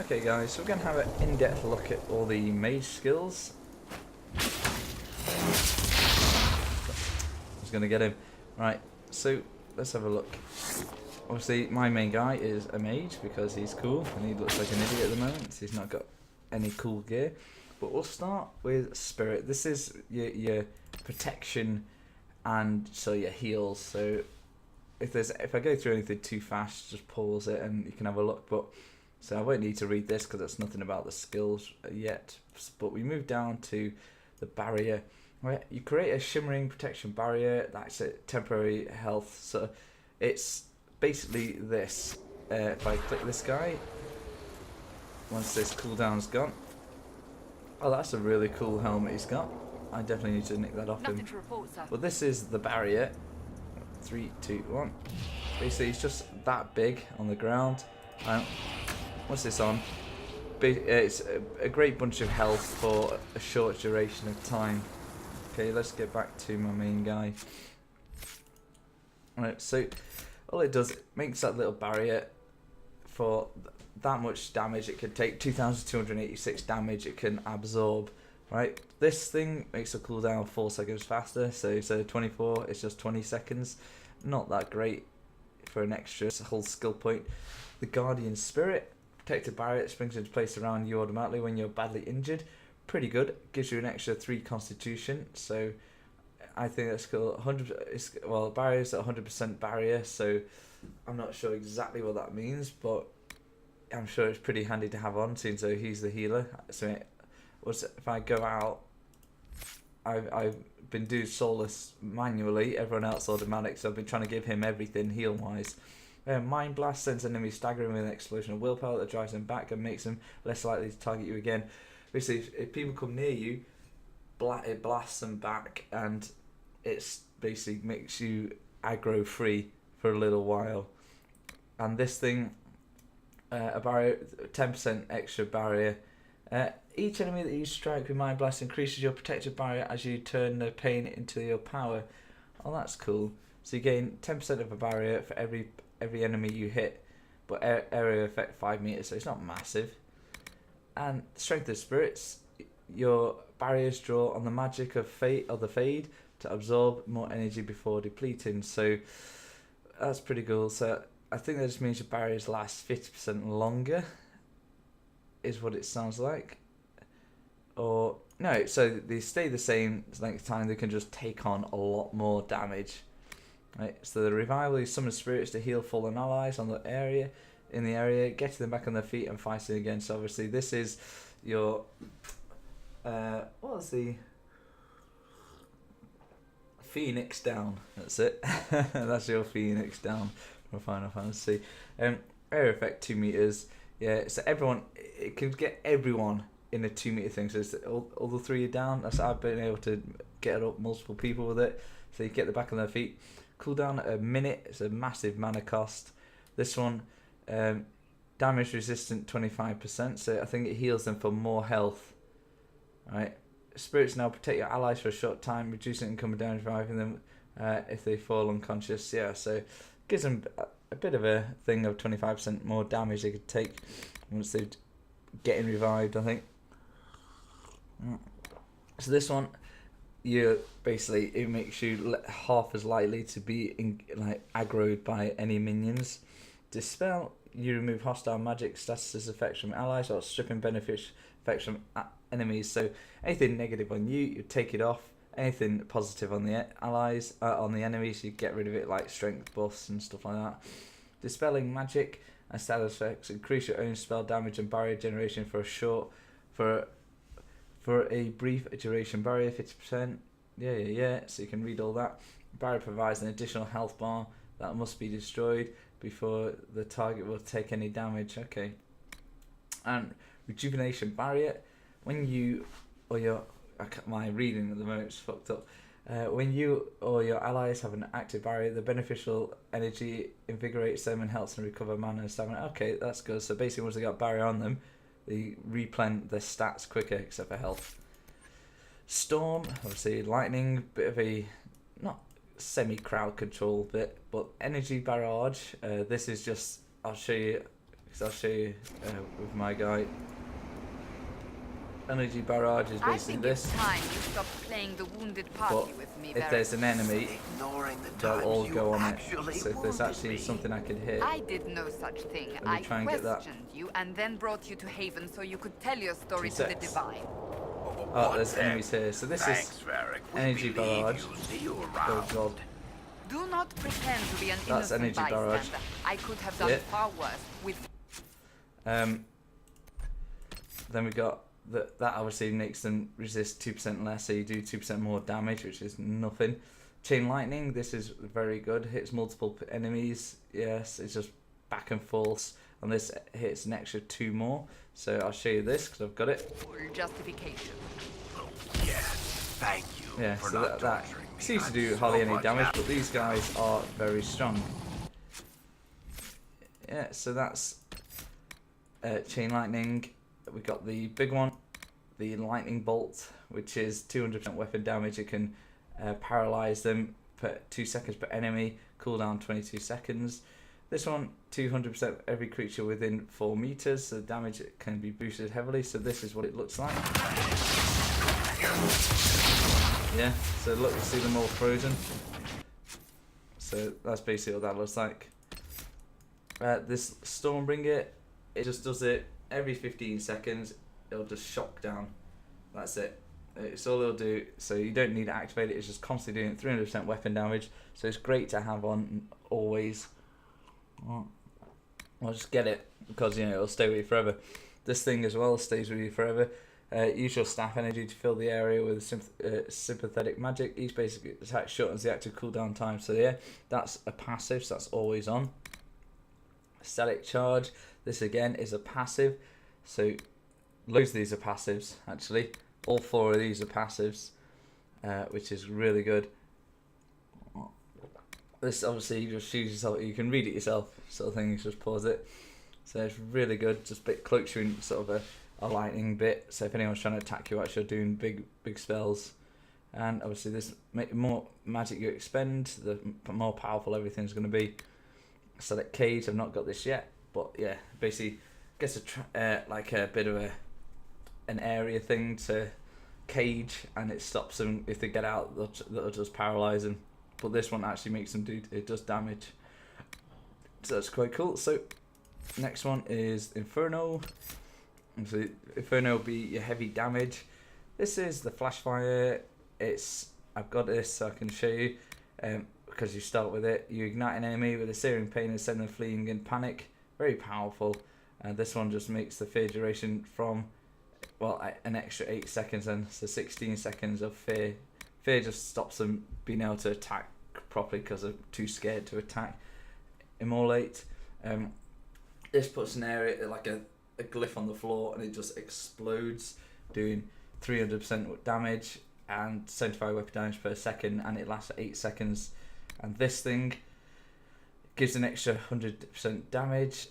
Okay guys, so we're going to have an in-depth look at all the mage skills. I was going to get him. Right, so let's have a look. Obviously my main guy is a mage because he's cool and he looks like an idiot at the moment. He's not got any cool gear. But we'll start with spirit. This is your protection and so your heals. So if I go through anything too fast, just pause it and you can have a look. But so I won't need to read this because it's nothing about the skills yet. But we move down to the barrier. Right, you create a shimmering protection barrier. That's a temporary health. So it's basically this. If I click this guy, once this cooldown's gone. Oh, that's a really cool helmet he's got. I definitely need to nick that off him. To report, sir. But this is the barrier. 3, 2, 1. Basically, it's just that big on the ground. What's this on? It's a great bunch of health for a short duration of time. Okay, let's get back to my main guy. Alright, so all it does, it makes that little barrier for that much damage. It can take 2,286 damage it can absorb. Right, this thing makes a cooldown 4 seconds faster, so instead of 24, it's just 20 seconds. Not that great for an extra whole skill point. The Guardian Spirit, protected barrier, springs into place around you automatically when you're badly injured. Pretty good, gives you an extra 3 constitution, so I think that's cool. 100. Well, barrier's at 100% barrier, so I'm not sure exactly what that means, but I'm sure it's pretty handy to have on, since he's the healer. So if I go out, I've been doing Solus manually, everyone else automatic, so I've been trying to give him everything heal wise. Mind Blast sends enemies staggering with an explosion of willpower that drives them back and makes them less likely to target you again. Basically, if people come near you, it blasts them back, and it's basically makes you aggro free for a little while. And this thing, a barrier, 10% extra barrier. Each enemy that you strike with Mind Blast increases your protective barrier as you turn the pain into your power. Oh, that's cool. So you gain 10% of a barrier for every enemy you hit, but area effect 5 meters, so it's not massive. And Strength of Spirits, your barriers draw on the magic of the Fade to absorb more energy before depleting. So that's pretty cool. So I think that just means your barriers last 50% longer, is what it sounds like. Or no, so they stay the same length of time, they can just take on a lot more damage. Right, so the revival, you summon spirits to heal fallen allies in the area, get them back on their feet and fighting again. So obviously this is your what was the Phoenix down? That's it. That's your Phoenix down from Final Fantasy. Area effect 2 meters. Yeah, so it can get everyone in a 2 meter thing. So it's all the 3 are down. That's I've been able to get up multiple people with it. So you get the back on their feet. Cooldown at a minute. It's a massive mana cost. This one, damage resistant 25%. So I think it heals them for more health. Right. Spirits now protect your allies for a short time, reducing incoming damage, reviving them if they fall unconscious. Yeah, so gives them a bit of a thing of 25% more damage they could take once they're getting revived, I think. So this one, it makes you half as likely to be aggroed by any minions. Dispel, you remove hostile magic status effects from allies or stripping benefits effects from enemies. So anything negative on you take it off. Anything positive on the allies, on the enemies, you get rid of it, like strength buffs and stuff like that. Dispelling magic and status effects increase your own spell damage and barrier generation for a brief duration. Barrier 50%. Yeah. So you can read all that. Barrier provides an additional health bar that must be destroyed before the target will take any damage. Okay. And rejuvenation barrier, when you or your my reading at the moment is fucked up. When you or your allies have an active barrier, the beneficial energy invigorates them and helps them recover mana and stamina. Okay, that's good. So basically, once they got barrier on them, they replenish their stats quicker, except for health. Storm, obviously lightning, bit of a not semi-crowd control bit, but energy barrage. This is just, I'll show you because I'll show you with my guy. Energy barrage is basically this. Time you stop playing the wounded party with me, if there's an enemy, they'll all go on it. So if there's actually something I could hit, I did no such thing. I try and get that. Questioned you and then brought you to Haven so you could tell your story to the Divine. Oh, there's enemies here. So this is energy barrage. Oh god. Do not pretend to be an That's innocent energy barrage. bystander. I could have done far worse with. Then we got that obviously makes them resist 2% less, so you do 2% more damage, which is nothing. Chain lightning, this is very good. Hits multiple enemies. Yes, it's just back and forth, and this hits an extra 2 more. So I'll show you this because I've got it. Full justification. Oh, yes, thank you. Yeah, so that seems to do hardly any damage, but these guys are very strong. Yeah, so that's chain lightning. We got the big one, the lightning bolt, which is 200% weapon damage. It can paralyze them per 2 seconds per enemy, cooldown 22 seconds. This one, 200% every creature within 4 meters, so the damage can be boosted heavily. So this is what it looks like. Yeah, so look, you see them all frozen. So that's basically what that looks like. This Stormbringer, it just does it every 15 seconds. It'll just shock down. That's it. It's all it'll do. So you don't need to activate it. It's just constantly doing 300% weapon damage. So it's great to have on always. I'll just get it because it'll stay with you forever. This thing as well stays with you forever. Use your staff energy to fill the area with sympathetic magic. Each basic attack shortens the active cooldown time. So yeah, that's a passive. So that's always on. Static charge. This again is a passive. So loads of these are passives actually. All 4 of these are passives, which is really good. This obviously you just choose yourself. You can read it yourself, sort of thing. You just pause it. So it's really good. Just cloaks you in sort of a lightning bit. So if anyone's trying to attack you, actually doing big spells. And obviously this more magic you expend, the more powerful everything's going to be. So that cage, I've not got this yet, but yeah, basically gets like a bit of an area thing to cage, and it stops them if they get out. That'll just paralyze them. But this one actually makes them it does damage. So that's quite cool. So next one is Inferno. So Inferno will be your heavy damage. This is the flash fire. I've got this so I can show you. Because you start with it, you ignite an enemy with a searing pain and send them fleeing in panic. Very powerful. And this one just makes the fear duration from an extra 8 seconds, and so 16 seconds of fear. Fear just stops them being able to attack properly because they're too scared to attack. Immolate. This puts an area like a glyph on the floor, and it just explodes, doing 300% damage and 75 weapon damage per second, and it lasts for 8 seconds. And this thing gives an extra 100% damage,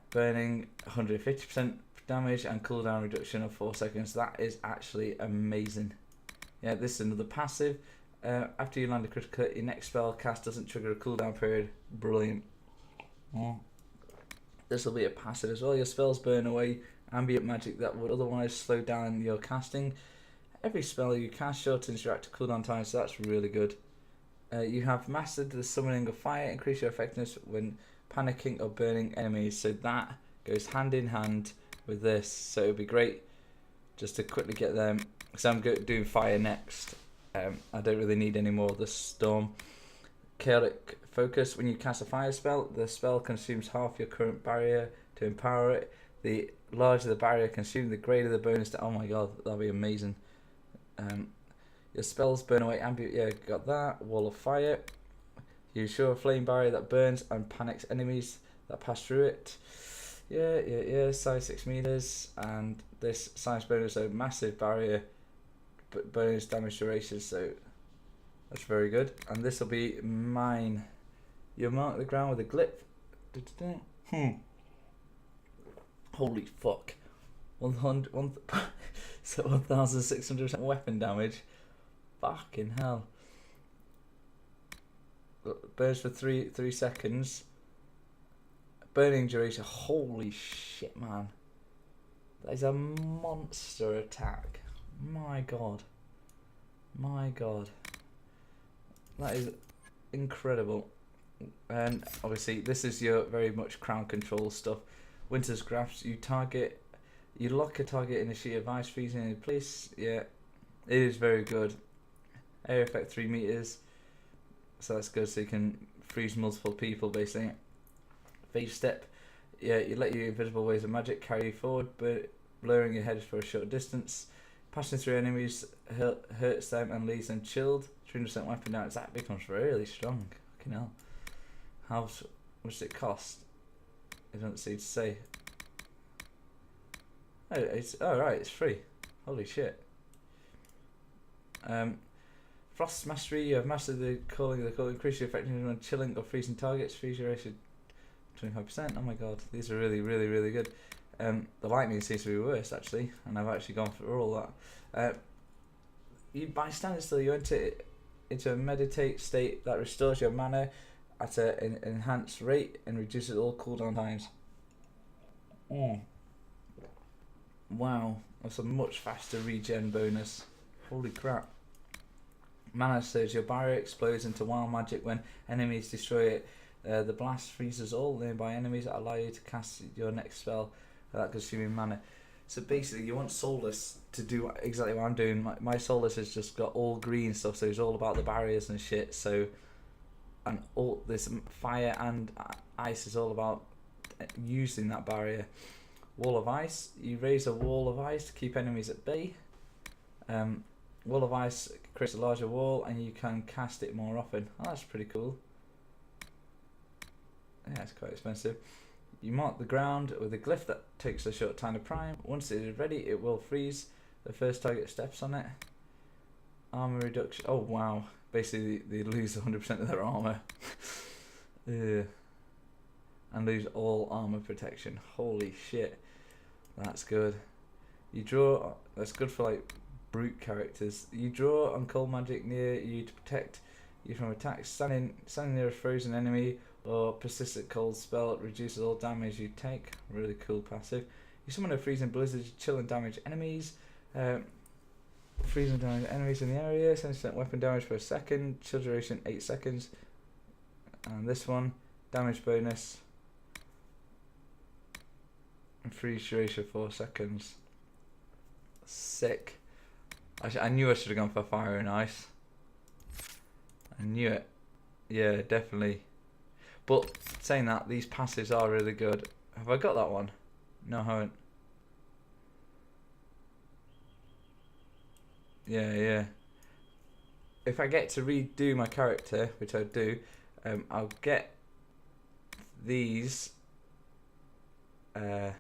burning 150% damage, and cooldown reduction of 4 seconds. That is actually amazing. Yeah, this is another passive. After you land a critical hit, your next spell cast doesn't trigger a cooldown period. Brilliant. This will be a passive as well. Your spells burn away ambient magic that would otherwise slow down your casting. Every spell you cast shortens your active cooldown time, so that's really good. You have mastered the summoning of fire. Increase your effectiveness when panicking or burning enemies. So that goes hand in hand with this. So it would be great just to quickly get them, because I'm doing fire next. I don't really need any more of the storm. Chaotic focus. When you cast a fire spell, the spell consumes half your current barrier to empower it. The larger the barrier consumed, the greater the bonus to... Oh my god, that'll be amazing. Your spells burn away ambient... Yeah, got that. Wall of fire. You ensure a flame barrier that burns and panics enemies that pass through it. Yeah. Size 6 meters. And this size bonus, so massive barrier, but bonus damage duration, so that's very good. And this will be mine. You mark the ground with a glyph. Holy fuck. 1,600% weapon damage. Fucking hell. Burns for 3 seconds. burning duration. Holy shit, man. That is a monster attack. My god. My god. That is incredible. And obviously this is your very much crowd control stuff. Winter's Grasp, you lock a target in a sheet of ice, freezing in place. Yeah, it is very good. Area effect 3 meters, so that's good, so you can freeze multiple people basically. Phase step, yeah, you let your invisible waves of magic carry you forward, but blurring your head for a short distance. Passing through enemies hurts them and leaves them chilled. 300% weapon damage, that becomes really strong. Fucking hell. How much does it cost? It doesn't seem to say. Oh, right, it's free. Holy shit. Frost Mastery, you have mastered the calling of the call. Increase your effectiveness when chilling or freezing targets. Freeze your ratio 25%. Oh my god, these are really, really, really good. The lightning seems to be worse actually, and I've actually gone for all that. You by standing still, you enter into a meditate state that restores your mana at an enhanced rate and reduces all cooldown times. Wow, that's a much faster regen bonus. Holy crap. Mana surge, your barrier explodes into wild magic when enemies destroy it. The blast freezes all nearby enemies that allow you to cast your next spell without consuming mana. So basically you want Soulless to do exactly what I'm doing. My Soulless has just got all green stuff, so it's all about the barriers and shit. So, and all this fire and ice is all about using that barrier. Wall of Ice, you raise a wall of ice to keep enemies at bay. Wall of Ice creates a larger wall and you can cast it more often. Oh, that's pretty cool. Yeah, it's quite expensive. You mark the ground with a glyph that takes a short time to prime. Once it is ready, it will freeze. The first target steps on it. Armor reduction. Oh wow. Basically, they lose 100% of their armor. Yeah. And lose all armor protection. Holy shit. That's good. You draw. That's good for like brute characters. You draw on cold magic near you to protect you from attacks. Standing near a frozen enemy or persistent cold spell reduces all damage you take. Really cool passive. You summon a freezing blizzard, chill and damage enemies. Freezing damage enemies in the area. 70% weapon damage per second. Chill duration 8 seconds. And this one, damage bonus. And freeze duration 4 seconds. Sick. I knew I should have gone for fire and ice. I knew it. Yeah, definitely. But saying that, these passives are really good. Have I got that one? No, I haven't. Yeah. If I get to redo my character, which I do, I'll get these. I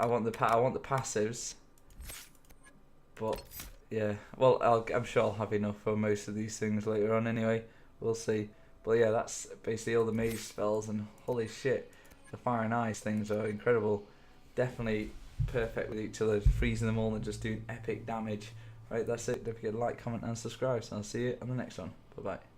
want the passives. But yeah, well, I'm sure I'll have enough for most of these things later on. Anyway, we'll see. But yeah, that's basically all the mage spells, and holy shit, the fire and ice things are incredible. Definitely perfect with each other, freezing them all and just doing epic damage. Right, that's it. Don't forget to like, comment and subscribe, so I'll see you on the next one. Bye bye.